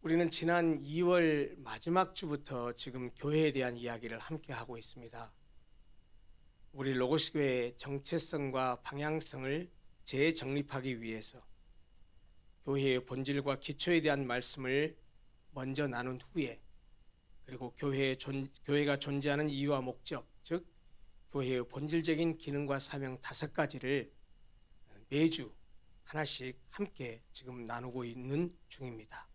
우리는 지난 2월 마지막 주부터 지금 교회에 대한 이야기를 함께 하고 있습니다. 우리 로고스 교회의 정체성과 방향성을 재정립하기 위해서 교회의 본질과 기초에 대한 말씀을 먼저 나눈 후에, 그리고 교회가 존재하는 이유와 목적, 즉 교회의 본질적인 기능과 사명 5가지를 매주 하나씩 함께 지금 나누고 있는 중입니다.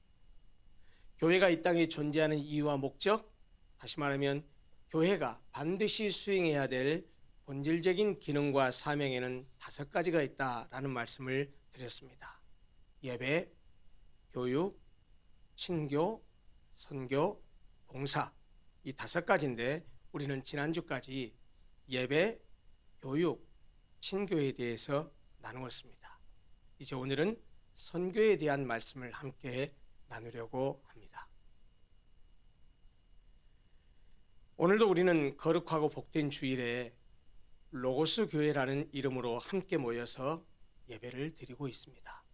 교회가 이 땅에 존재하는 이유와 목적, 다시 말하면 교회가 반드시 수행해야 될 본질적인 기능과 사명에는 5가지가 있다라는 말씀을 드렸습니다. 예배, 교육, 친교, 선교, 봉사, 이 5가지인데 우리는 지난주까지 예배, 교육, 친교에 대해서 나누었습니다. 이제 오늘은 선교에 대한 말씀을 함께 나누려고 합니다. 오늘도 우리는 거룩하고 복된 주일에 로고스 교회라는 이름으로 함께 모여서 예배를 드리고 있습니다.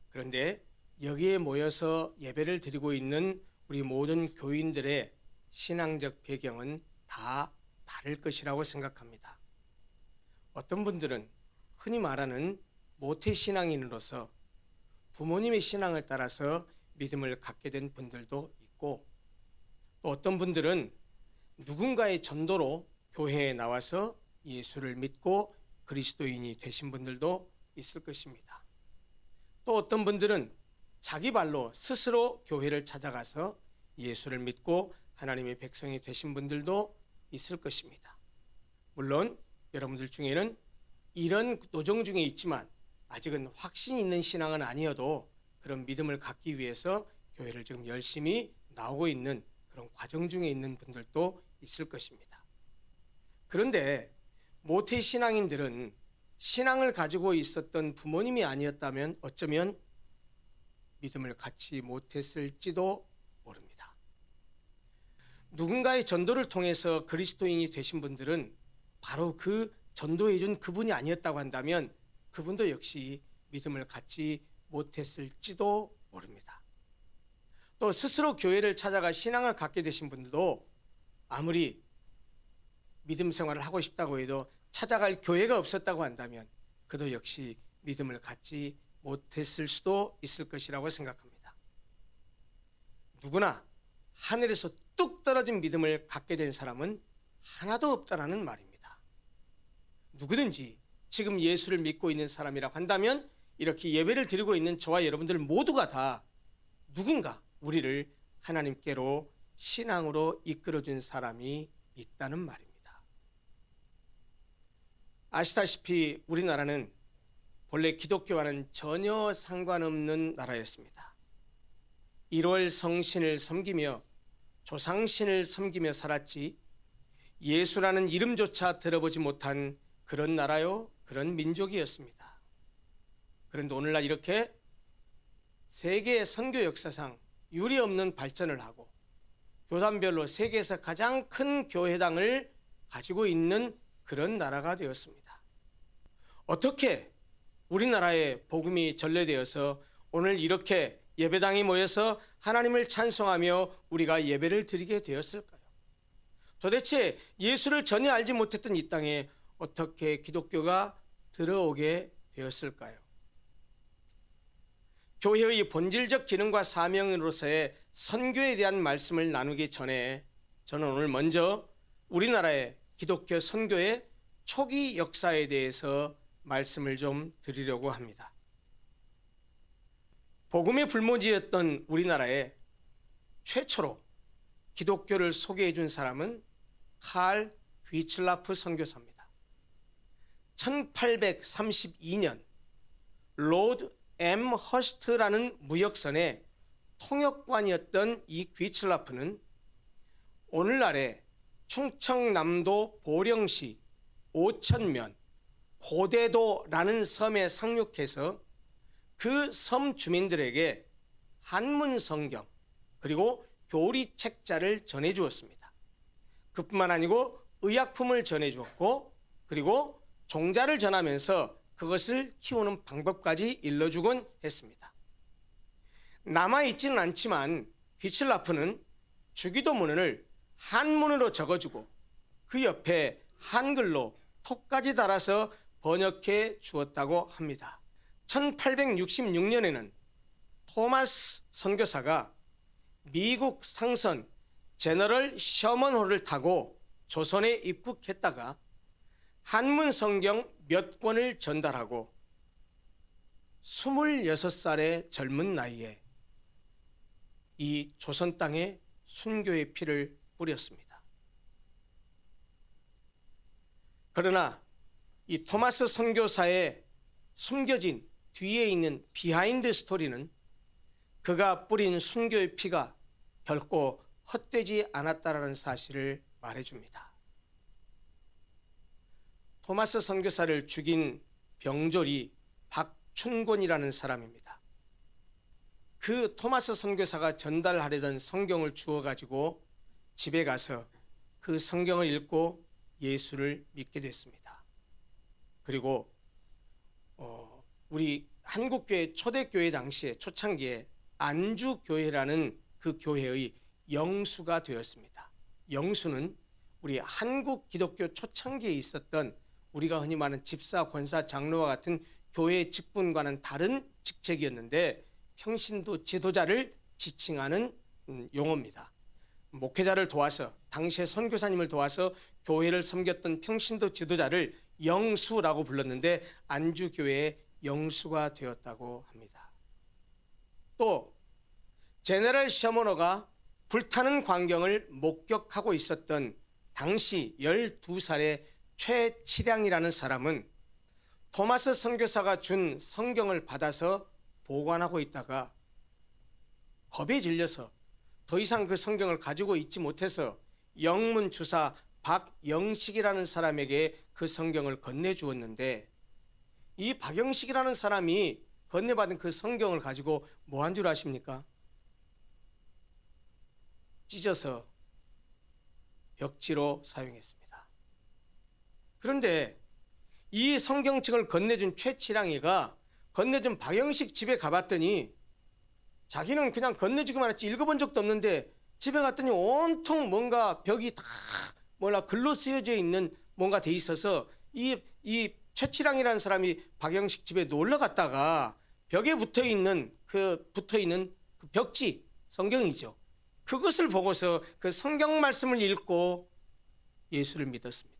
그런데 여기에 모여서 예배를 드리고 있는 우리 모든 교인들의 신앙적 배경은 다 다를 것이라고 생각합니다. 어떤 분들은 흔히 말하는 모태신앙인으로서 부모님의 신앙을 따라서 믿음을 갖게 된 분들도 있고, 또 어떤 분들은 누군가의 전도로 교회에 나와서 예수를 믿고 그리스도인이 되신 분들도 있을 것입니다. 또 어떤 분들은 자기 발로 스스로 교회를 찾아가서 예수를 믿고 하나님의 백성이 되신 분들도 있을 것입니다. 물론 여러분들 중에는 이런 노정 중에 있지만 아직은 확신 있는 신앙은 아니어도 그런 믿음을 갖기 위해서 교회를 지금 열심히 나오고 있는 그런 과정 중에 있는 분들도 있을 것입니다. 그런데 모태신앙인들은 신앙을 가지고 있었던 부모님이 아니었다면 어쩌면 믿음을 갖지 못했을지도 모릅니다. 누군가의 전도를 통해서 그리스도인이 되신 분들은 바로 그 전도해준 그분이 아니었다고 한다면 그분도 역시 믿음을 갖지 못했을지도 모릅니다. 또 스스로 교회를 찾아가 신앙을 갖게 되신 분들도 아무리 믿음 생활을 하고 싶다고 해도 찾아갈 교회가 없었다고 한다면 그도 역시 믿음을 갖지 못했을 수도 있을 것이라고 생각합니다. 누구나 하늘에서 뚝 떨어진 믿음을 갖게 된 사람은 하나도 없다라는 말입니다. 누구든지 지금 예수를 믿고 있는 사람이라고 한다면 이렇게 예배를 드리고 있는 저와 여러분들 모두가 다 누군가 우리를 하나님께로 신앙으로 이끌어준 사람이 있다는 말입니다. 아시다시피 우리나라는 본래 기독교와는 전혀 상관없는 나라였습니다. 1월 성신을 섬기며 조상신을 섬기며 살았지 예수라는 이름조차 들어보지 못한 그런 나라요, 그런 민족이었습니다. 그런데 오늘날 이렇게 세계 선교 역사상 유례없는 발전을 하고 교단별로 세계에서 가장 큰 교회당을 가지고 있는 그런 나라가 되었습니다. 어떻게 우리나라에 복음이 전래되어서 오늘 이렇게 예배당이 모여서 하나님을 찬송하며 우리가 예배를 드리게 되었을까요? 도대체 예수를 전혀 알지 못했던 이 땅에 어떻게 기독교가 들어오게 되었을까요? 교회의 본질적 기능과 사명으로서의 선교에 대한 말씀을 나누기 전에 저는 오늘 먼저 우리나라의 기독교 선교의 초기 역사에 대해서 말씀을 좀 드리려고 합니다. 복음의 불모지였던 우리나라에 최초로 기독교를 소개해 준 사람은 칼 휘슬라프 선교사입니다. 1832년 로드 M 허스트라는 무역선의 통역관이었던 이 휘슬라프는 오늘날의 충청남도 보령시 오천면 고대도라는 섬에 상륙해서 그 섬 주민들에게 한문 성경 그리고 교리 책자를 전해 주었습니다. 그뿐만 아니고 의약품을 전해 주었고 그리고 종자를 전하면서 그것을 키우는 방법까지 일러주곤 했습니다. 남아있지는 않지만 휘슬라프는 주기도문을 한문으로 적어주고 그 옆에 한글로 톡까지 달아서 번역해 주었다고 합니다. 1866년에는 토마스 선교사가 미국 상선 제너럴 셔먼호를 타고 조선에 입국했다가 한문 성경 몇 권을 전달하고 26살의 젊은 나이에 이 조선 땅에 순교의 피를 뿌렸습니다. 그러나 이 토마스 선교사의 숨겨진 뒤에 있는 비하인드 스토리는 그가 뿌린 순교의 피가 결코 헛되지 않았다라는 사실을 말해줍니다. 토마스 선교사를 죽인 병졸이 박춘곤이라는 사람입니다. 그 토마스 선교사가 전달하려던 성경을 주워가지고 집에 가서 그 성경을 읽고 예수를 믿게 됐습니다. 그리고 우리 한국교회 초대교회 당시에 초창기에 안주교회라는 그 교회의 영수가 되었습니다. 영수는 우리 한국 기독교 초창기에 있었던 우리가 흔히 말하는 집사, 권사, 장로와 같은 교회 직분과는 다른 직책이었는데 평신도 지도자를 지칭하는 용어입니다. 목회자를 도와서 당시에 선교사님을 도와서 교회를 섬겼던 평신도 지도자를 영수라고 불렀는데 안주교회의 영수가 되었다고 합니다. 또 제너럴 셔먼호가 불타는 광경을 목격하고 있었던 당시 12살의 최치량이라는 사람은 토마스 선교사가 준 성경을 받아서 보관하고 있다가 겁에 질려서 더 이상 그 성경을 가지고 있지 못해서 영문 주사 박영식이라는 사람에게 그 성경을 건네주었는데 이 박영식이라는 사람이 건네받은 그 성경을 가지고 뭐 한 줄 아십니까? 찢어서 벽지로 사용했습니다. 그런데 이 성경책을 건네준 최치량이가 건네준 박영식 집에 가봤더니 자기는 그냥 건네주기만 했지 읽어본 적도 없는데 집에 갔더니 온통 뭔가 벽이 다 글로 쓰여져 있는 뭔가 돼 있어서 이 최치량이라는 사람이 박영식 집에 놀러 갔다가 벽에 붙어있는 그 벽지 성경이죠. 그것을 보고서 그 성경 말씀을 읽고 예수를 믿었습니다.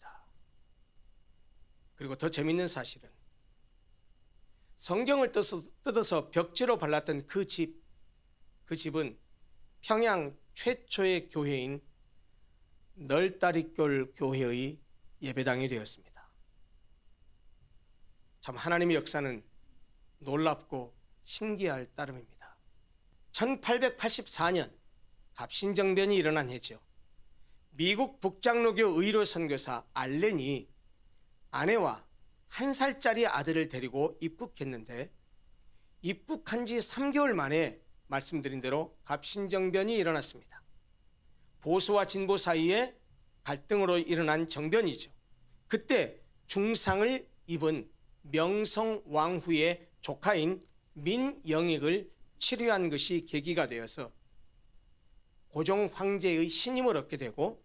그리고 더 재밌는 사실은 성경을 뜯어서 벽지로 발랐던 그 집은 평양 최초의 교회인 널다리교 교회의 예배당이 되었습니다. 참 하나님의 역사는 놀랍고 신기할 따름입니다. 1884년 갑신정변이 일어난 해죠. 미국 북장로교 의료 선교사 알렌이 아내와 1살짜리 아들을 데리고 입국했는데 입국한 지 3개월 만에 말씀드린 대로 갑신정변이 일어났습니다. 보수와 진보 사이에 갈등으로 일어난 정변이죠. 그때 중상을 입은 명성 왕후의 조카인 민영익을 치료한 것이 계기가 되어서 고종 황제의 신임을 얻게 되고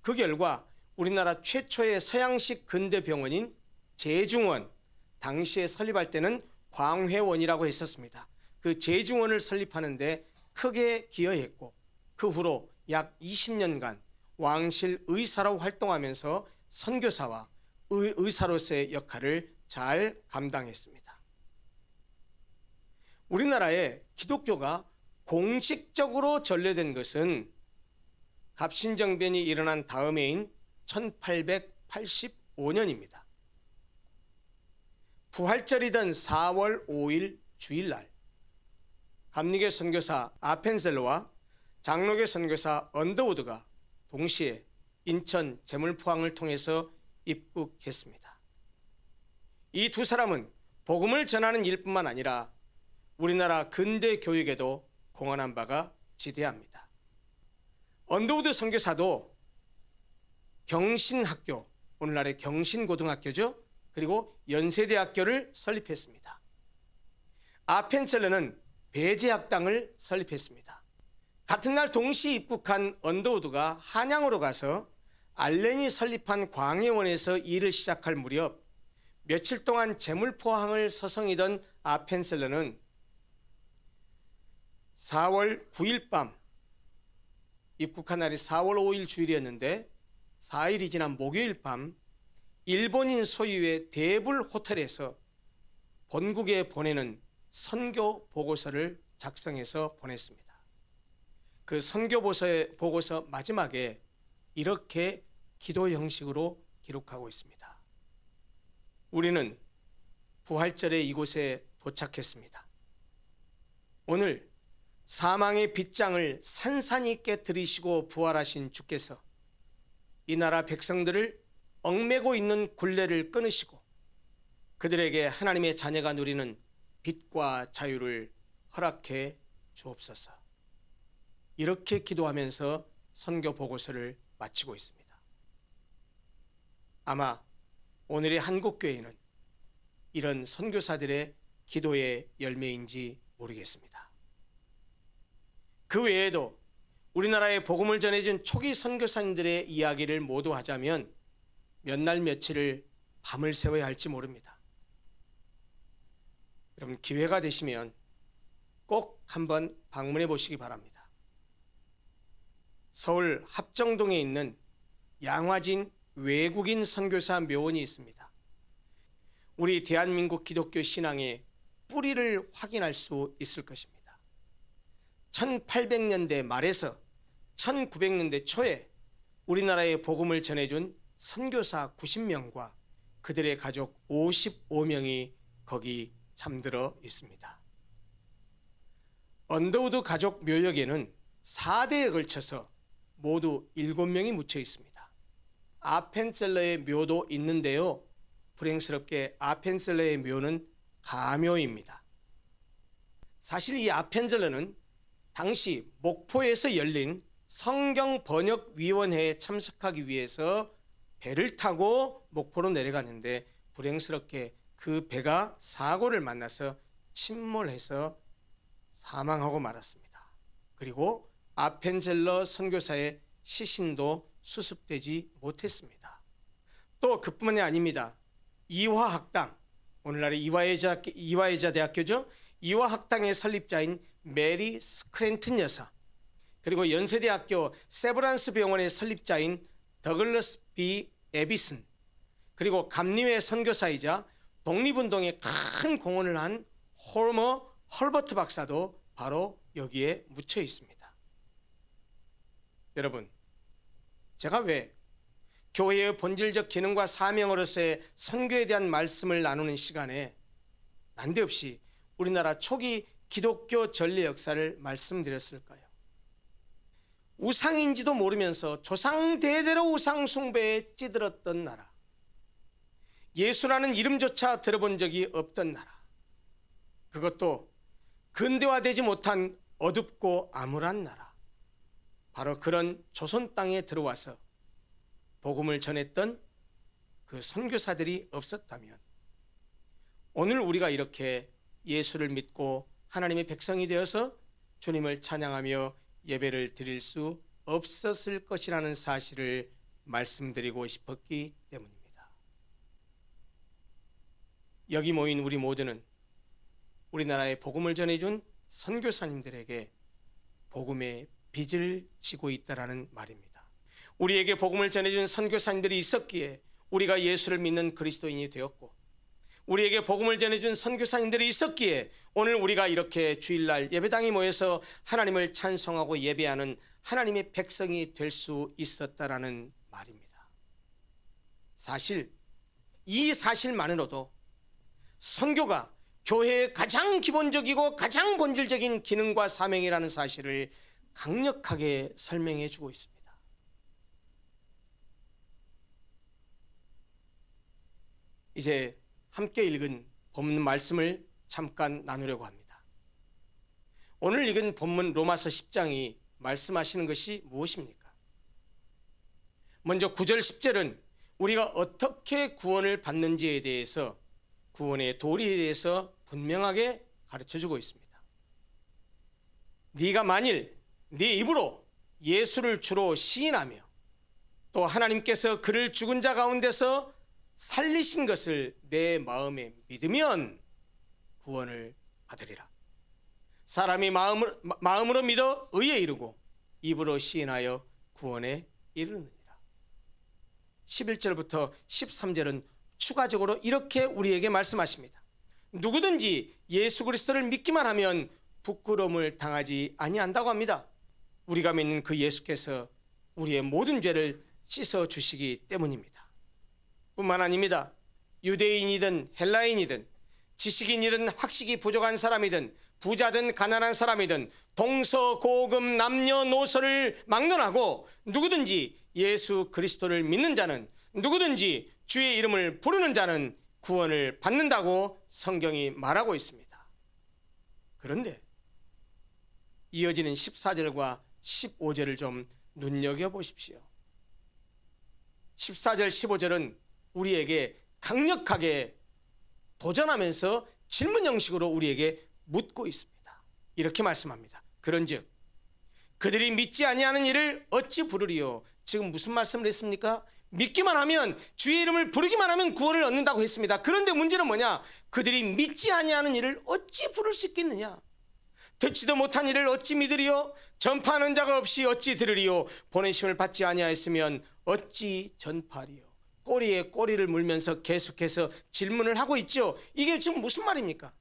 그 결과 우리나라 최초의 서양식 근대 병원인 제중원, 당시에 설립할 때는 광회원이라고 했었습니다. 그 제중원을 설립하는데 크게 기여했고 그 후로 약 20년간 왕실 의사로 활동하면서 선교사와 의사로서의 역할을 잘 감당했습니다. 우리나라에 기독교가 공식적으로 전래된 것은 갑신정변이 일어난 다음해인 1885년입니다. 부활절이던 4월 5일 주일날 감리교 선교사 아펜셀러와 장로교 선교사 언더우드가 동시에 인천 제물포항을 통해서 입국했습니다. 이 두 사람은 복음을 전하는 일뿐만 아니라 우리나라 근대 교육에도 공헌한 바가 지대합니다. 언더우드 선교사도 경신학교, 오늘날의 경신고등학교죠. 그리고 연세대학교를 설립했습니다. 아펜셀러는 배제학당을 설립했습니다. 같은 날 동시 입국한 언더우드가 한양으로 가서 알렌이 설립한 광해원에서 일을 시작할 무렵 며칠 동안 재물포항을 서성이던 아펜셀러는 4월 9일 밤, 입국한 날이 4월 5일 주일이었는데 4일이 지난 목요일 밤 일본인 소유의 대불 호텔에서 본국에 보내는 선교 보고서를 작성해서 보냈습니다. 그 선교 보고서 마지막에 이렇게 기도 형식으로 기록하고 있습니다. 우리는 부활절에 이곳에 도착했습니다. 오늘 사망의 빗장을 산산이 깨뜨리시고 부활하신 주께서 이 나라 백성들을 얽매고 있는 굴레를 끊으시고 그들에게 하나님의 자녀가 누리는 빛과 자유를 허락해 주옵소서. 이렇게 기도하면서 선교 보고서를 마치고 있습니다. 아마 오늘의 한국교회는 이런 선교사들의 기도의 열매인지 모르겠습니다. 그 외에도 우리나라에 복음을 전해준 초기 선교사님들의 이야기를 모두 하자면 몇 날 며칠을 밤을 새워야 할지 모릅니다. 여러분, 기회가 되시면 꼭 한번 방문해 보시기 바랍니다. 서울 합정동에 있는 양화진 외국인 선교사 묘원이 있습니다. 우리 대한민국 기독교 신앙의 뿌리를 확인할 수 있을 것입니다. 1800년대 말에서 1900년대 초에 우리나라에 복음을 전해준 선교사 90명과 그들의 가족 55명이 거기 잠들어 있습니다. 언더우드 가족 묘역에는 4대에 걸쳐서 모두 7명이 묻혀 있습니다. 아펜셀러의 묘도 있는데요. 불행스럽게 아펜셀러의 묘는 가묘입니다. 사실 이 아펜셀러는 당시 목포에서 열린 성경번역위원회에 참석하기 위해서 배를 타고 목포로 내려갔는데 불행스럽게 그 배가 사고를 만나서 침몰해서 사망하고 말았습니다. 그리고 아펜셀러 선교사의 시신도 수습되지 못했습니다. 또 그뿐만이 아닙니다. 이화학당, 오늘날의 이화여자대학교죠. 이화학당의 설립자인 메리 스크랜튼 여사, 그리고 연세대학교 세브란스 병원의 설립자인 더글러스 B. 에비슨, 그리고 감리회 선교사이자 독립운동에 큰 공헌을 한 홀머 헐버트 박사도 바로 여기에 묻혀 있습니다. 여러분, 제가 왜 교회의 본질적 기능과 사명으로서의 선교에 대한 말씀을 나누는 시간에 난데없이 우리나라 초기 기독교 전례 역사를 말씀드렸을까요? 우상인지도 모르면서 조상 대대로 우상 숭배에 찌들었던 나라, 예수라는 이름조차 들어본 적이 없던 나라, 그것도 근대화되지 못한 어둡고 암울한 나라, 바로 그런 조선 땅에 들어와서 복음을 전했던 그 선교사들이 없었다면 오늘 우리가 이렇게 예수를 믿고 하나님의 백성이 되어서 주님을 찬양하며 예배를 드릴 수 없었을 것이라는 사실을 말씀드리고 싶었기 때문입니다. 여기 모인 우리 모두는 우리나라에 복음을 전해준 선교사님들에게 복음의 빚을 지고 있다라는 말입니다. 우리에게 복음을 전해준 선교사님들이 있었기에 우리가 예수를 믿는 그리스도인이 되었고, 우리에게 복음을 전해준 선교사님들이 있었기에 오늘 우리가 이렇게 주일날 예배당에 모여서 하나님을 찬송하고 예배하는 하나님의 백성이 될 수 있었다라는 말입니다. 사실 이 사실만으로도 선교가 교회의 가장 기본적이고 가장 본질적인 기능과 사명이라는 사실을 강력하게 설명해 주고 있습니다. 이제 함께 읽은 본문 말씀을 잠깐 나누려고 합니다. 오늘 읽은 본문 로마서 10장이 말씀하시는 것이 무엇입니까? 먼저 9절 10절은 우리가 어떻게 구원을 받는지에 대해서, 구원의 도리에 대해서 분명하게 가르쳐주고 있습니다. 네가 만일 네 입으로 예수를 주로 시인하며 또 하나님께서 그를 죽은 자 가운데서 살리신 것을 내 마음에 믿으면 구원을 받으리라. 사람이 마음으로 믿어 의에 이르고 입으로 시인하여 구원에 이르느니라. 11절부터 13절은 추가적으로 이렇게 우리에게 말씀하십니다. 누구든지 예수 그리스도를 믿기만 하면 부끄러움을 당하지 아니한다고 합니다. 우리가 믿는 그 예수께서 우리의 모든 죄를 씻어 주시기 때문입니다. 뿐만 아닙니다. 유대인이든 헬라인이든 지식인이든 학식이 부족한 사람이든 부자든 가난한 사람이든 동서고금 남녀노소를 막론하고 누구든지 예수 그리스도를 믿는 자는, 누구든지 주의 이름을 부르는 자는 구원을 받는다고 성경이 말하고 있습니다. 그런데 이어지는 14절과 15절을 좀 눈여겨보십시오. 14절 15절은 우리에게 강력하게 도전하면서 질문 형식으로 우리에게 묻고 있습니다. 이렇게 말씀합니다. 그런즉 그들이 믿지 아니하는 일을 어찌 부르리요? 지금 무슨 말씀을 했습니까? 믿기만 하면, 주의 이름을 부르기만 하면 구원을 얻는다고 했습니다. 그런데 문제는 뭐냐? 그들이 믿지 아니하는 일을 어찌 부를 수 있겠느냐? 듣지도 못한 일을 어찌 믿으리요? 전파하는 자가 없이 어찌 들으리요? 보내심을 받지 아니하였으면 어찌 전파하리요? 꼬리에 꼬리를 물면서 계속해서 질문을 하고 있죠. 이게 지금 무슨 말입니까?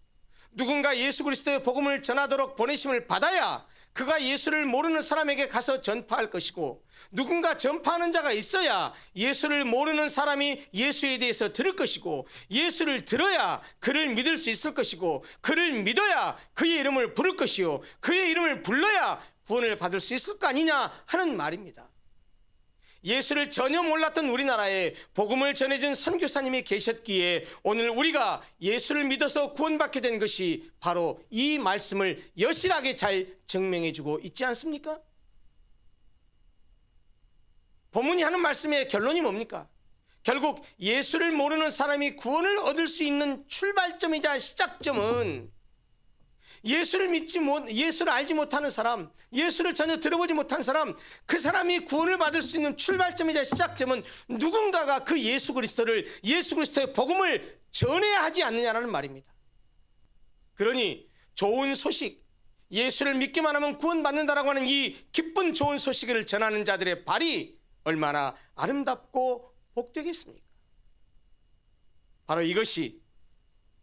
누군가 예수 그리스도의 복음을 전하도록 보내심을 받아야 그가 예수를 모르는 사람에게 가서 전파할 것이고, 누군가 전파하는 자가 있어야 예수를 모르는 사람이 예수에 대해서 들을 것이고, 예수를 들어야 그를 믿을 수 있을 것이고, 그를 믿어야 그의 이름을 부를 것이요, 그의 이름을 불러야 구원을 받을 수 있을 거 아니냐 하는 말입니다. 예수를 전혀 몰랐던 우리나라에 복음을 전해준 선교사님이 계셨기에 오늘 우리가 예수를 믿어서 구원받게 된 것이 바로 이 말씀을 여실하게 잘 증명해주고 있지 않습니까? 본문이 하는 말씀의 결론이 뭡니까? 결국 예수를 모르는 사람이 구원을 얻을 수 있는 출발점이자 시작점은 예수를 알지 못하는 사람, 예수를 전혀 들어보지 못한 사람, 그 사람이 구원을 받을 수 있는 출발점이자 시작점은 누군가가 그 예수 그리스도의 복음을 전해야 하지 않느냐라는 말입니다. 그러니 좋은 소식, 예수를 믿기만 하면 구원받는다라고 하는 이 기쁜 좋은 소식을 전하는 자들의 발이 얼마나 아름답고 복되겠습니까? 바로 이것이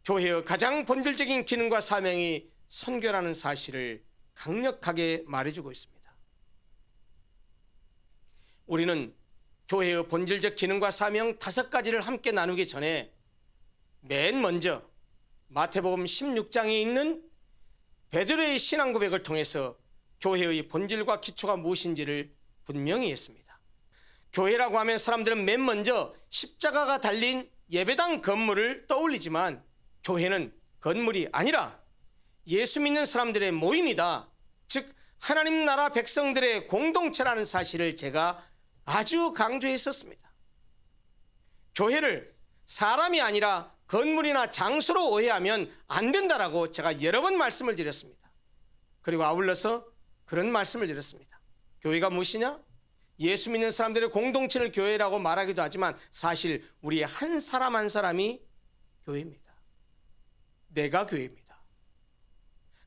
교회의 가장 본질적인 기능과 사명이 선교라는 사실을 강력하게 말해주고 있습니다. 우리는 교회의 본질적 기능과 사명 5가지를 함께 나누기 전에 맨 먼저 마태복음 16장에 있는 베드로의 신앙 고백을 통해서 교회의 본질과 기초가 무엇인지를 분명히 했습니다. 교회라고 하면 사람들은 맨 먼저 십자가가 달린 예배당 건물을 떠올리지만 교회는 건물이 아니라 예수 믿는 사람들의 모임이다. 즉 하나님 나라 백성들의 공동체라는 사실을 제가 아주 강조했었습니다. 교회를 사람이 아니라 건물이나 장소로 오해하면 안 된다라고 제가 여러 번 말씀을 드렸습니다. 그리고 아울러서 그런 말씀을 드렸습니다. 교회가 무엇이냐? 예수 믿는 사람들의 공동체를 교회라고 말하기도 하지만 사실 우리 한 사람 한 사람이 교회입니다. 내가 교회입니다.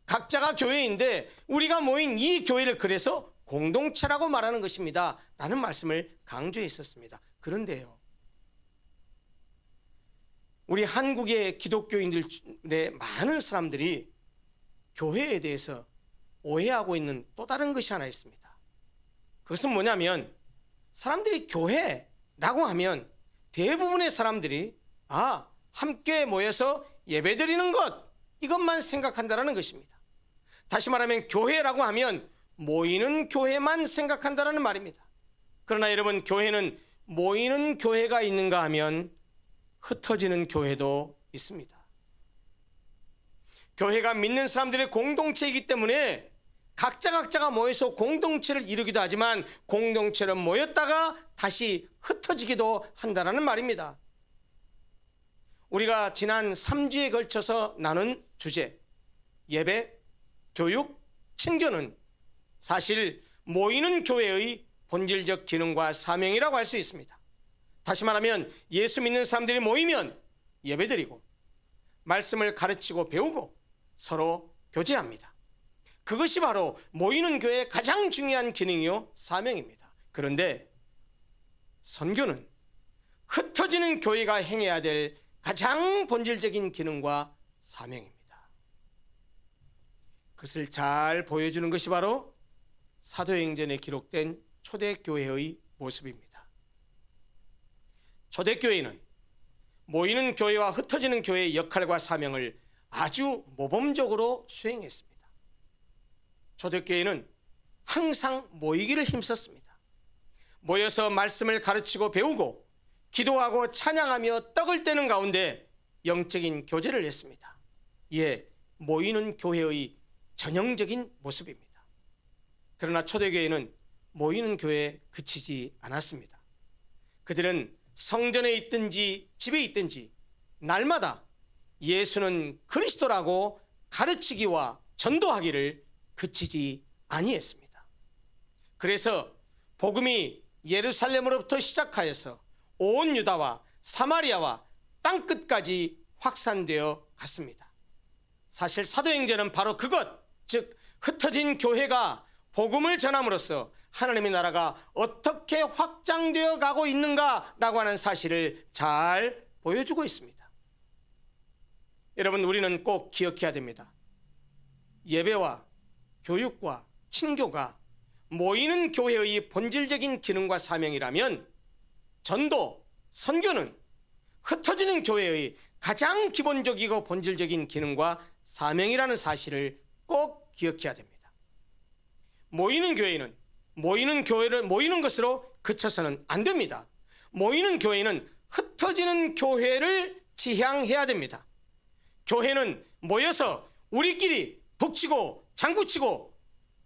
각자가 교회인데 우리가 모인 이 교회를 그래서 공동체라고 말하는 것입니다 라는 말씀을 강조했었습니다. 그런데요, 우리 한국의 기독교인들의 많은 사람들이 교회에 대해서 오해하고 있는 또 다른 것이 하나 있습니다. 그것은 뭐냐면 사람들이 교회라고 하면 대부분의 사람들이 함께 모여서 예배드리는 것, 이것만 생각한다는 것입니다. 다시 말하면 교회라고 하면 모이는 교회만 생각한다는 말입니다. 그러나 여러분, 교회는 모이는 교회가 있는가 하면 흩어지는 교회도 있습니다. 교회가 믿는 사람들의 공동체이기 때문에 각자가 모여서 공동체를 이루기도 하지만 공동체로 모였다가 다시 흩어지기도 한다는 말입니다. 우리가 지난 3주에 걸쳐서 나눈 주제, 예배, 교육, 친교는 사실 모이는 교회의 본질적 기능과 사명이라고 할 수 있습니다. 다시 말하면 예수 믿는 사람들이 모이면 예배드리고 말씀을 가르치고 배우고 서로 교제합니다. 그것이 바로 모이는 교회의 가장 중요한 기능이요 사명입니다. 그런데 선교는 흩어지는 교회가 행해야 될 가장 본질적인 기능과 사명입니다. 그것을 잘 보여주는 것이 바로 사도행전에 기록된 초대교회의 모습입니다. 초대교회는 모이는 교회와 흩어지는 교회의 역할과 사명을 아주 모범적으로 수행했습니다. 초대교회는 항상 모이기를 힘썼습니다. 모여서 말씀을 가르치고 배우고 기도하고 찬양하며 떡을 떼는 가운데 영적인 교제를 했습니다. 이에 모이는 교회의 전형적인 모습입니다. 그러나 초대교회는 모이는 교회에 그치지 않았습니다. 그들은 성전에 있든지 집에 있든지 날마다 예수는 그리스도라고 가르치기와 전도하기를 그치지 아니했습니다. 그래서 복음이 예루살렘으로부터 시작하여서 온 유다와 사마리아와 땅끝까지 확산되어 갔습니다. 사실 사도행전은 바로 그것, 즉 흩어진 교회가 복음을 전함으로써 하나님의 나라가 어떻게 확장되어 가고 있는가라고 하는 사실을 잘 보여주고 있습니다. 여러분, 우리는 꼭 기억해야 됩니다. 예배와 교육과 친교가 모이는 교회의 본질적인 기능과 사명이라면 전도, 선교는 흩어지는 교회의 가장 기본적이고 본질적인 기능과 사명이라는 사실을 꼭 기억해야 됩니다. 모이는 교회는 모이는 것으로 그쳐서는 안 됩니다. 모이는 교회는 흩어지는 교회를 지향해야 됩니다. 교회는 모여서 우리끼리 북치고 장구치고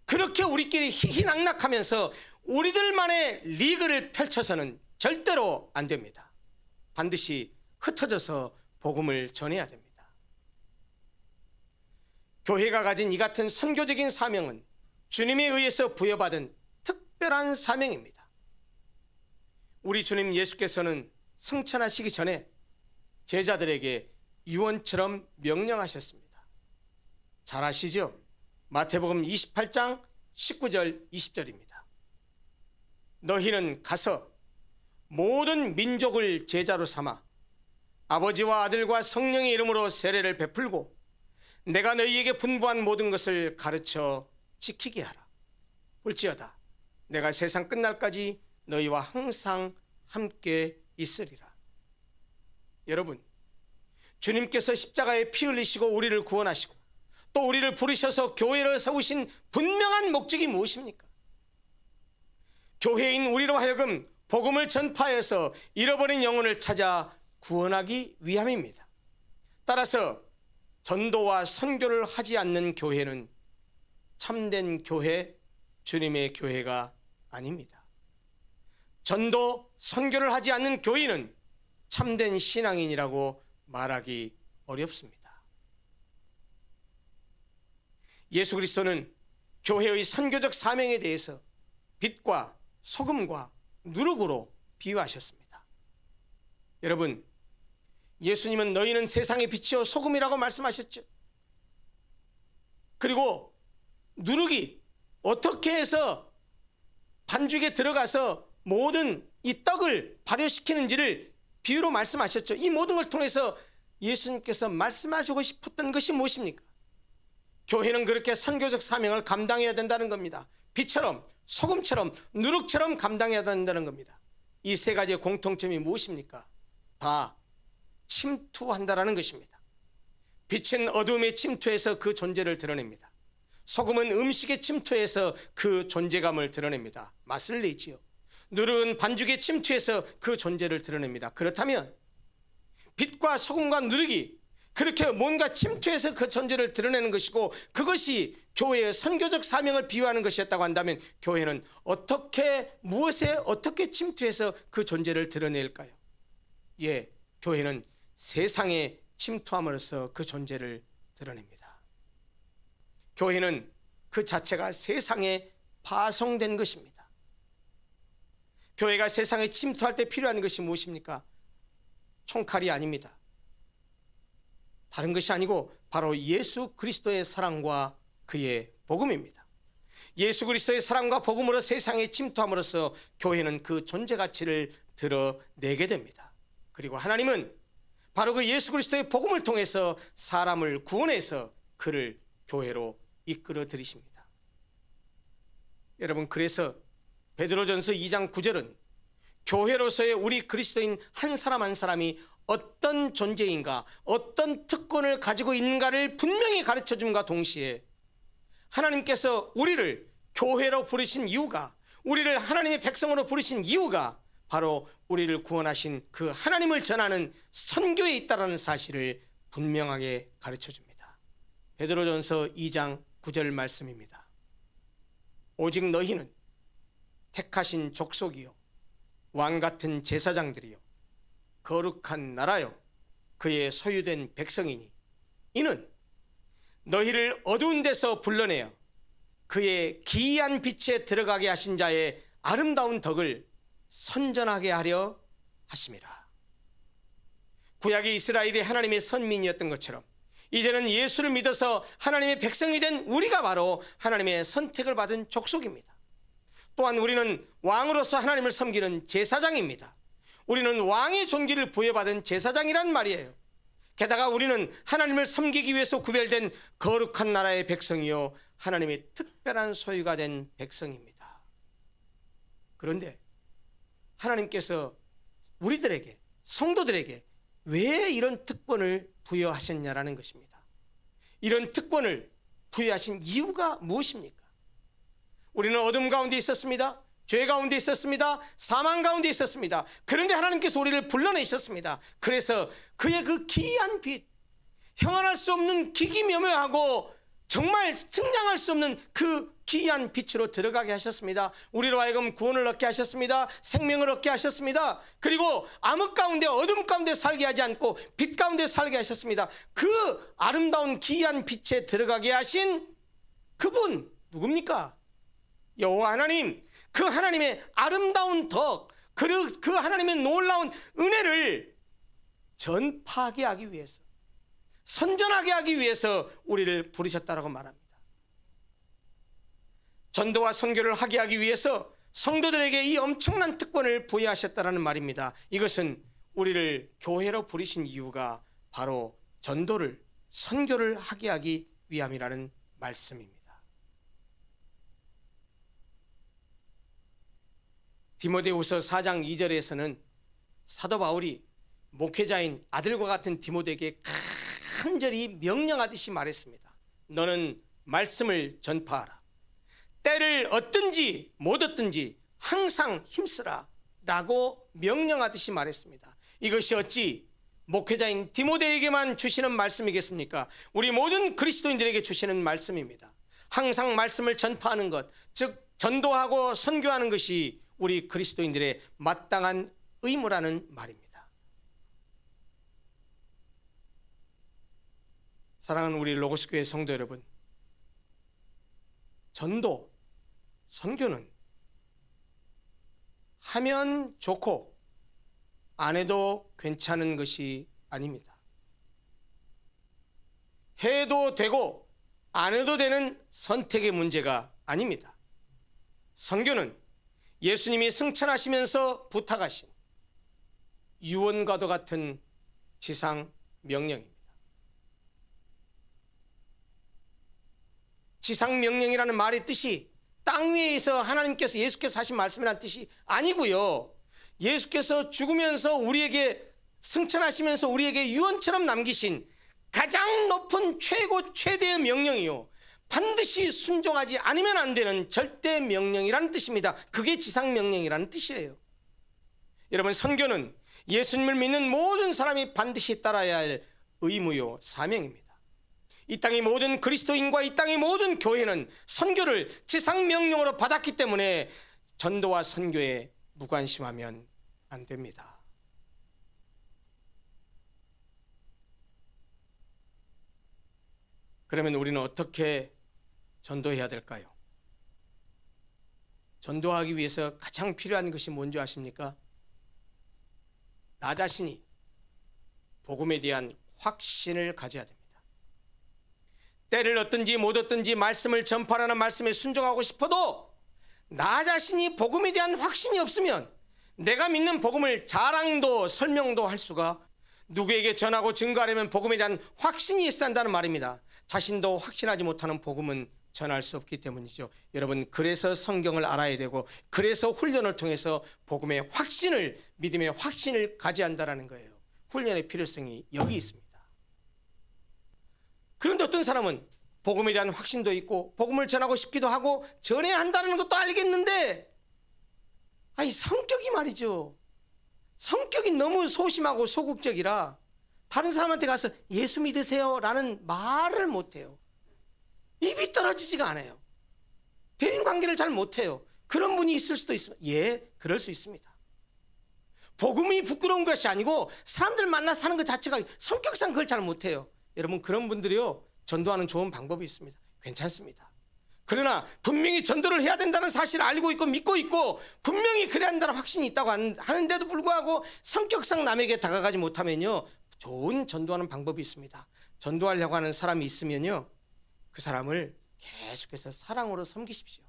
그렇게 우리끼리 희희낙낙하면서 우리들만의 리그를 펼쳐서는 절대로 안 됩니다. 반드시 흩어져서 복음을 전해야 됩니다. 교회가 가진 이 같은 선교적인 사명은 주님에 의해서 부여받은 특별한 사명입니다. 우리 주님 예수께서는 승천하시기 전에 제자들에게 유언처럼 명령하셨습니다. 잘 아시죠? 마태복음 28장 19절 20절입니다. 너희는 가서 모든 민족을 제자로 삼아 아버지와 아들과 성령의 이름으로 세례를 베풀고 내가 너희에게 분부한 모든 것을 가르쳐 지키게 하라. 볼지어다 내가 세상 끝날까지 너희와 항상 함께 있으리라. 여러분, 주님께서 십자가에 피 흘리시고 우리를 구원하시고 또 우리를 부르셔서 교회를 세우신 분명한 목적이 무엇입니까? 교회인 우리로 하여금 복음을 전파해서 잃어버린 영혼을 찾아 구원하기 위함입니다. 따라서 전도와 선교를 하지 않는 교회는 참된 교회, 주님의 교회가 아닙니다. 전도, 선교를 하지 않는 교인은 참된 신앙인이라고 말하기 어렵습니다. 예수 그리스도는 교회의 선교적 사명에 대해서 빛과 소금과 누룩으로 비유하셨습니다. 여러분, 예수님은 너희는 세상의 빛이요 소금이라고 말씀하셨죠. 그리고 누룩이 어떻게 해서 반죽에 들어가서 모든 이 떡을 발효시키는지를 비유로 말씀하셨죠. 이 모든 걸 통해서 예수님께서 말씀하시고 싶었던 것이 무엇입니까? 교회는 그렇게 선교적 사명을 감당해야 된다는 겁니다. 빛처럼, 소금처럼, 누룩처럼 감당해야 된다는 겁니다. 이 세 가지의 공통점이 무엇입니까? 다 침투한다라는 것입니다. 빛은 어둠에 침투해서 그 존재를 드러냅니다. 소금은 음식에 침투해서 그 존재감을 드러냅니다. 맛을 내지요. 누룩은 반죽에 침투해서 그 존재를 드러냅니다. 그렇다면 빛과 소금과 누룩이 그렇게 뭔가 침투해서 그 존재를 드러내는 것이고 그것이 교회의 선교적 사명을 비유하는 것이었다고 한다면 교회는 무엇에 어떻게 침투해서 그 존재를 드러낼까요? 예, 교회는 세상에 침투함으로써 그 존재를 드러냅니다. 교회는 그 자체가 세상의 파송된 것입니다. 교회가 세상에 침투할 때 필요한 것이 무엇입니까? 총칼이 아닙니다. 다른 것이 아니고 바로 예수 그리스도의 사랑과 그의 복음입니다. 예수 그리스도의 사랑과 복음으로 세상에 침투함으로써 교회는 그 존재 가치를 드러내게 됩니다. 그리고 하나님은 바로 그 예수 그리스도의 복음을 통해서 사람을 구원해서 그를 교회로 이끌어 들이십니다. 여러분, 그래서 베드로전서 2장 9절은 교회로서의 우리 그리스도인 한 사람 한 사람이 어떤 존재인가, 어떤 특권을 가지고 있는가를 분명히 가르쳐줌과 동시에 하나님께서 우리를 교회로 부르신 이유가, 우리를 하나님의 백성으로 부르신 이유가 바로 우리를 구원하신 그 하나님을 전하는 선교에 있다는 사실을 분명하게 가르쳐줍니다. 베드로전서 2장 9절 말씀입니다. 오직 너희는 택하신 족속이요 왕같은 제사장들이요 거룩한 나라요 그의 소유된 백성이니 이는 너희를 어두운 데서 불러내어 그의 기이한 빛에 들어가게 하신 자의 아름다운 덕을 선전하게 하려 하심이라. 구약의 이스라엘이 하나님의 선민이었던 것처럼 이제는 예수를 믿어서 하나님의 백성이 된 우리가 바로 하나님의 선택을 받은 족속입니다. 또한 우리는 왕으로서 하나님을 섬기는 제사장입니다. 우리는 왕의 존귀를 부여받은 제사장이란 말이에요. 게다가 우리는 하나님을 섬기기 위해서 구별된 거룩한 나라의 백성이요 하나님의 특별한 소유가 된 백성입니다. 그런데 하나님께서 우리들에게, 성도들에게 왜 이런 특권을 부여하셨냐라는 것입니다. 이런 특권을 부여하신 이유가 무엇입니까? 우리는 어둠 가운데 있었습니다. 죄 가운데 있었습니다. 사망 가운데 있었습니다. 그런데 하나님께서 우리를 불러내셨습니다. 그래서 그의 그 기이한 빛, 형언할 수 없는 기기묘묘하고 정말 측량할 수 없는 그 기이한 빛으로 들어가게 하셨습니다. 우리로 하여금 구원을 얻게 하셨습니다. 생명을 얻게 하셨습니다. 그리고 암흑 가운데, 어둠 가운데 살게 하지 않고 빛 가운데 살게 하셨습니다. 그 아름다운 기이한 빛에 들어가게 하신 그분 누굽니까? 여호와 하나님. 그 하나님의 아름다운 덕, 그 하나님의 놀라운 은혜를 전파하게 하기 위해서, 선전하게 하기 위해서 우리를 부르셨다라고 말합니다. 전도와 선교를 하게 하기 위해서 성도들에게 이 엄청난 특권을 부여하셨다라는 말입니다. 이것은 우리를 교회로 부르신 이유가 바로 전도를, 선교를 하게 하기 위함이라는 말씀입니다. 디모데후서 4장 2절에서는 사도 바울이 목회자인 아들과 같은 디모데에게 간절히 명령하듯이 말했습니다. 너는 말씀을 전파하라. 때를 얻든지 못 얻든지 항상 힘쓰라 라고 명령하듯이 말했습니다. 이것이 어찌 목회자인 디모데에게만 주시는 말씀이겠습니까? 우리 모든 그리스도인들에게 주시는 말씀입니다. 항상 말씀을 전파하는 것, 즉 전도하고 선교하는 것이 우리 그리스도인들의 마땅한 의무라는 말입니다. 사랑하는 우리 로고스 교회 성도 여러분, 전도, 선교는 하면 좋고 안 해도 괜찮은 것이 아닙니다. 해도 되고 안 해도 되는 선택의 문제가 아닙니다. 선교는 예수님이 승천하시면서 부탁하신 유언과도 같은 지상 명령입니다. 지상 명령이라는 말의 뜻이 땅 위에서 하나님께서, 예수께서 하신 말씀이라는 뜻이 아니고요, 예수께서 죽으면서 우리에게 승천하시면서 우리에게 유언처럼 남기신 가장 높은 최고 최대의 명령이요, 반드시 순종하지 않으면 안 되는 절대 명령이라는 뜻입니다. 그게 지상 명령이라는 뜻이에요. 여러분, 선교는 예수님을 믿는 모든 사람이 반드시 따라야 할 의무요 사명입니다. 이 땅의 모든 그리스도인과 이 땅의 모든 교회는 선교를 지상 명령으로 받았기 때문에 전도와 선교에 무관심하면 안 됩니다. 그러면 우리는 어떻게 전도해야 될까요? 전도하기 위해서 가장 필요한 것이 뭔지 아십니까? 나 자신이 복음에 대한 확신을 가져야 됩니다. 때를 얻든지 못 얻든지 말씀을 전파하는 말씀에 순종하고 싶어도 나 자신이 복음에 대한 확신이 없으면 내가 믿는 복음을 자랑도 설명도 할 수가, 누구에게 전하고 증거하려면 복음에 대한 확신이 있어야 한다는 말입니다. 자신도 확신하지 못하는 복음은 전할 수 없기 때문이죠. 여러분, 그래서 성경을 알아야 되고, 그래서 훈련을 통해서 복음의 확신을, 믿음의 확신을 가져야 한다는 거예요. 훈련의 필요성이 여기 있습니다. 그런데 어떤 사람은 복음에 대한 확신도 있고 복음을 전하고 싶기도 하고 전해야 한다는 것도 알겠는데, 아니 성격이 말이죠, 성격이 너무 소심하고 소극적이라 다른 사람한테 가서 예수 믿으세요 라는 말을 못해요. 입이 떨어지지가 않아요. 대인관계를 잘 못해요. 그런 분이 있을 수도 있습니다. 예, 그럴 수 있습니다. 복음이 부끄러운 것이 아니고 사람들 만나 사는 것 자체가 성격상 그걸 잘 못해요. 여러분, 그런 분들이요, 전도하는 좋은 방법이 있습니다. 괜찮습니다. 그러나 분명히 전도를 해야 된다는 사실을 알고 있고 믿고 있고 분명히 그래야 한다는 확신이 있다고 하는데도 불구하고 성격상 남에게 다가가지 못하면요, 좋은 전도하는 방법이 있습니다. 전도하려고 하는 사람이 있으면요, 그 사람을 계속해서 사랑으로 섬기십시오.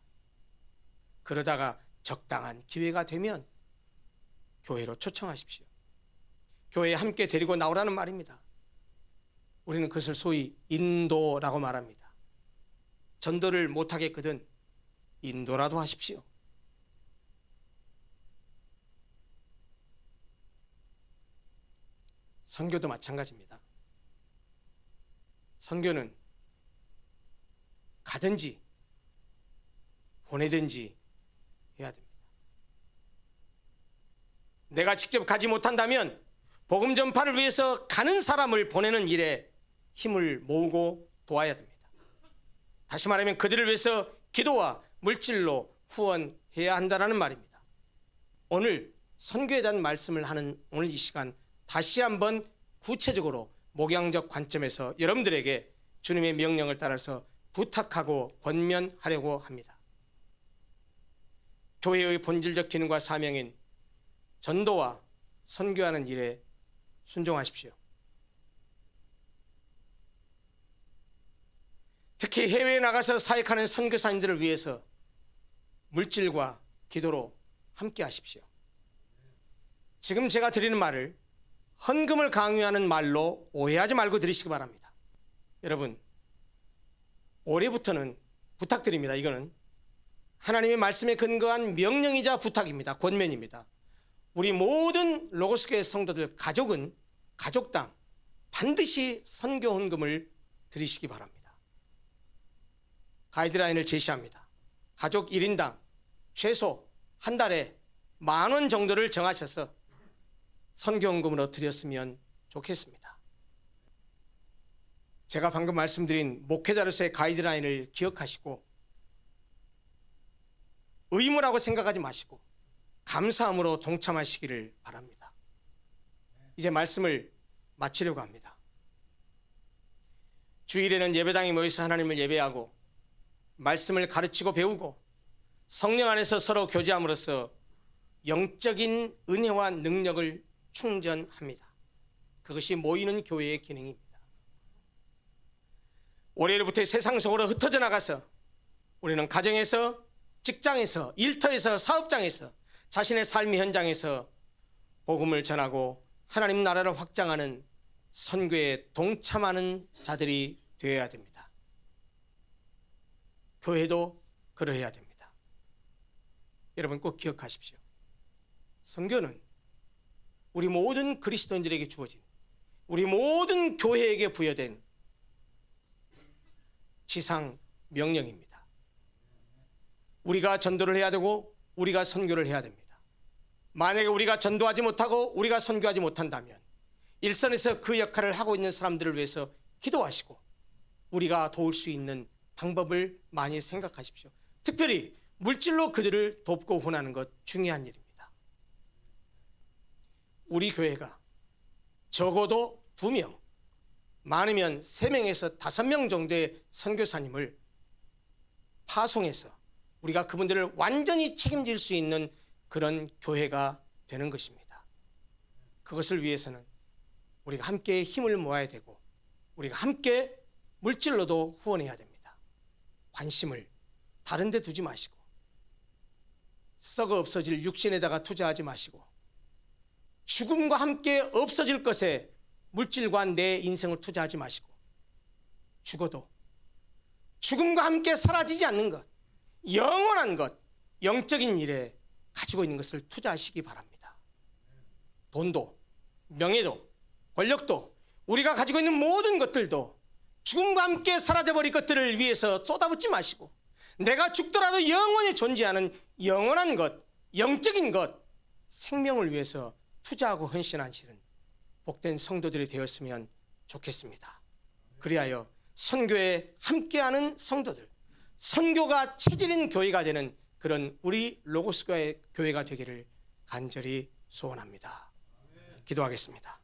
그러다가 적당한 기회가 되면 교회로 초청하십시오. 교회에 함께 데리고 나오라는 말입니다. 우리는 그것을 소위 인도라고 말합니다. 전도를 못하겠거든 인도라도 하십시오. 선교도 마찬가지입니다. 선교는 가든지 보내든지 해야 됩니다. 내가 직접 가지 못한다면 복음 전파를 위해서 가는 사람을 보내는 일에 힘을 모으고 도와야 됩니다. 다시 말하면 그들을 위해서 기도와 물질로 후원해야 한다는 말입니다. 오늘 선교에 대한 말씀을 하는 오늘 이 시간, 다시 한번 구체적으로 목양적 관점에서 여러분들에게 주님의 명령을 따라서 부탁하고 권면하려고 합니다. 교회의 본질적 기능과 사명인 전도와 선교하는 일에 순종하십시오. 특히 해외에 나가서 사역하는 선교사님들을 위해서 물질과 기도로 함께 하십시오. 지금 제가 드리는 말을 헌금을 강요하는 말로 오해하지 말고 들으시기 바랍니다. 여러분, 올해부터는 부탁드립니다. 이거는 하나님의 말씀에 근거한 명령이자 부탁입니다. 권면입니다. 우리 모든 로고스교회 성도들 가족은 가족당 반드시 선교 헌금을 드리시기 바랍니다. 가이드라인을 제시합니다. 가족 1인당 최소 한 달에 10,000원 정도를 정하셔서 선교헌금으로 드렸으면 좋겠습니다. 제가 방금 말씀드린 목회자로서의 가이드라인을 기억하시고 의무라고 생각하지 마시고 감사함으로 동참하시기를 바랍니다. 이제 말씀을 마치려고 합니다. 주일에는 예배당에 모여서 하나님을 예배하고 말씀을 가르치고 배우고 성령 안에서 서로 교제함으로써 영적인 은혜와 능력을 충전합니다. 그것이 모이는 교회의 기능입니다. 월요일부터 세상 속으로 흩어져 나가서 우리는 가정에서, 직장에서, 일터에서, 사업장에서, 자신의 삶의 현장에서 복음을 전하고 하나님 나라를 확장하는 선교에 동참하는 자들이 되어야 됩니다. 교회도 그러해야 됩니다. 여러분 꼭 기억하십시오. 선교는 우리 모든 그리스도인들에게 주어진, 우리 모든 교회에게 부여된 지상 명령입니다. 우리가 전도를 해야 되고 우리가 선교를 해야 됩니다. 만약에 우리가 전도하지 못하고 우리가 선교하지 못한다면 일선에서 그 역할을 하고 있는 사람들을 위해서 기도하시고 우리가 도울 수 있는 방법을 많이 생각하십시오. 특별히 물질로 그들을 돕고 후원하는 것 중요한 일입니다. 우리 교회가 적어도 2명, 많으면 3명에서 5명 정도의 선교사님을 파송해서 우리가 그분들을 완전히 책임질 수 있는 그런 교회가 되는 것입니다. 그것을 위해서는 우리가 함께 힘을 모아야 되고 우리가 함께 물질로도 후원해야 됩니다. 관심을 다른 데 두지 마시고 썩어 없어질 육신에다가 투자하지 마시고 죽음과 함께 없어질 것에 물질과 내 인생을 투자하지 마시고 죽어도 죽음과 함께 사라지지 않는 것, 영원한 것, 영적인 일에 가지고 있는 것을 투자하시기 바랍니다. 돈도, 명예도, 권력도, 우리가 가지고 있는 모든 것들도 죽음과 함께 사라져버릴 것들을 위해서 쏟아붓지 마시고 내가 죽더라도 영원히 존재하는 영원한 것, 영적인 것, 생명을 위해서 투자하고 헌신하시는 복된 성도들이 되었으면 좋겠습니다. 그리하여 선교에 함께하는 성도들, 선교가 체질인 교회가 되는 그런 우리 로고스 교회가 되기를 간절히 소원합니다. 기도하겠습니다.